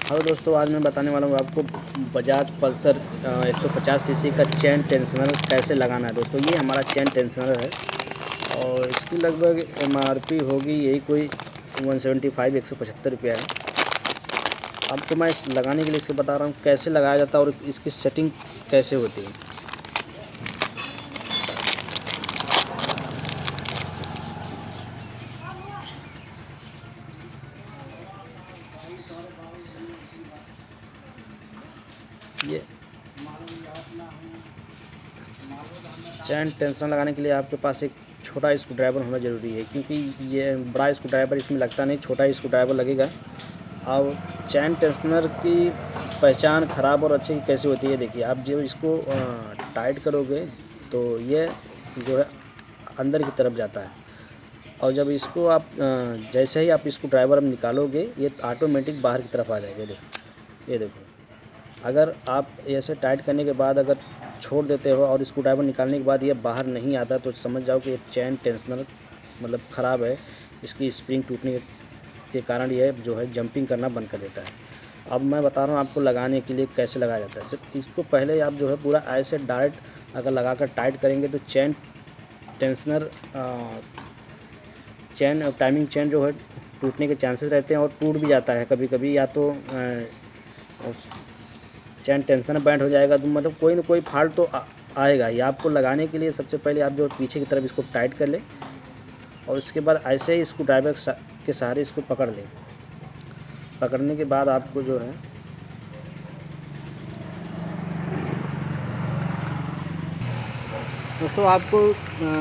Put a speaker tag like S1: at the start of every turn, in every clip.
S1: Hello दोस्तों, आज मैं बताने वाला हूँ आपको बजाज पल्सर 150 सीसी का चेन टेंशनर कैसे लगाना है। दोस्तों ये हमारा चेन टेंशनर है और इसकी लगभग MRP होगी यही कोई 175 रुपया है। आपको मैं इस लगाने के लिए इसको बता रहा हूँ कैसे लगाया जाता है और इसकी सेटिंग कैसे होती है। ये चैन टेंशनर लगाने के लिए आपके पास एक छोटा स्क्रू ड्राइवर होना ज़रूरी है, क्योंकि ये बड़ा स्क्रू ड्राइवर इसमें लगता नहीं, छोटा स्क्रू ड्राइवर लगेगा। और चैन टेंशनर की पहचान ख़राब और अच्छे की कैसे होती है, देखिए आप जब इसको टाइट करोगे तो ये जो है अंदर की तरफ जाता है, और जब इसको आप जैसे ही आप इसको ड्राइवर में निकालोगे ये ऑटोमेटिक बाहर की तरफ आ जाएगा। देखो, ये देखो, अगर आप ऐसे टाइट करने के बाद अगर छोड़ देते हो और स्क्रू ड्राइवर निकालने के बाद ये बाहर नहीं आता तो समझ जाओ कि ये चैन टेंशनर मतलब ख़राब है। इसकी स्प्रिंग टूटने के कारण ये जो है जंपिंग करना बंद कर देता है। अब मैं बता रहा हूँ आपको लगाने के लिए कैसे लगाया जाता है। सिर्फ इसको पहले आप जो है पूरा ऐसे डायरेक्ट अगर लगाकर टाइट करेंगे तो चैन टेंशनर चैन टाइमिंग चैन जो है टूटने के चांसेस रहते हैं और टूट भी जाता है कभी कभी, या तो चैन टेंशनर बैंड हो जाएगा, तो मतलब कोई ना कोई फॉल्ट तो आएगा ही। आपको लगाने के लिए सबसे पहले आप जो पीछे की तरफ इसको टाइट कर लें और उसके बाद ऐसे ही इसको ड्राइवर के सहारे इसको पकड़ लें। पकड़ने के बाद आपको जो है दोस्तों आपको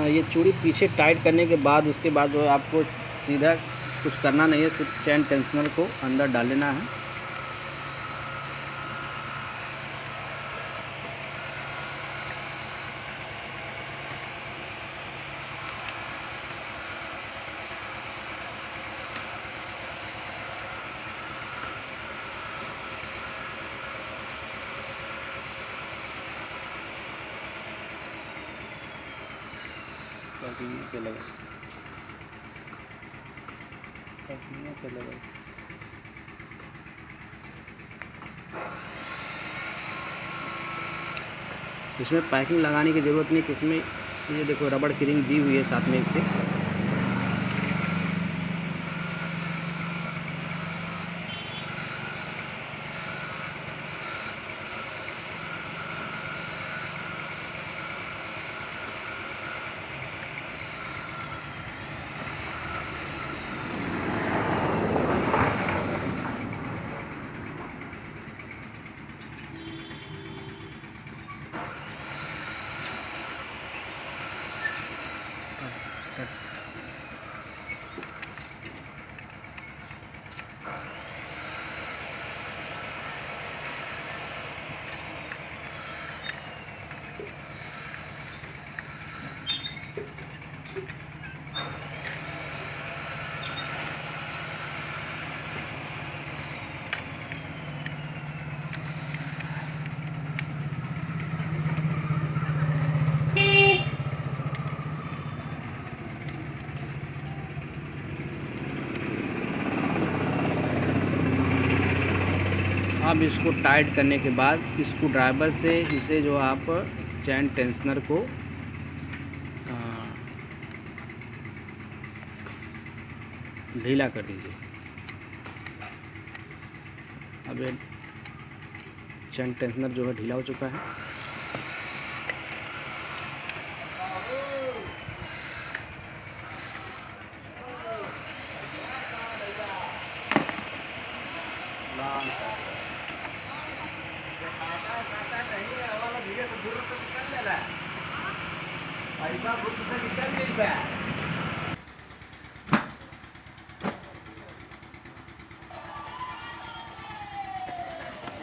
S1: ये चूड़ी पीछे टाइट करने के बाद उसके बाद जो है आपको सीधा कुछ करना नहीं है, सिर्फ चैन टेंशनर को अंदर डाल लेना है। इसमें पैकिंग लगाने की ज़रूरत नहीं, किसमें ये देखो रबड़ की रिंग दी हुई है साथ में इसके। अब इसको टाइट करने के बाद स्क्रू ड्राइवर से इसे जो आप चैन टेंशनर को ढीला कर दीजिए। अब ये चैन टेंशनर जो है ढीला हो चुका है।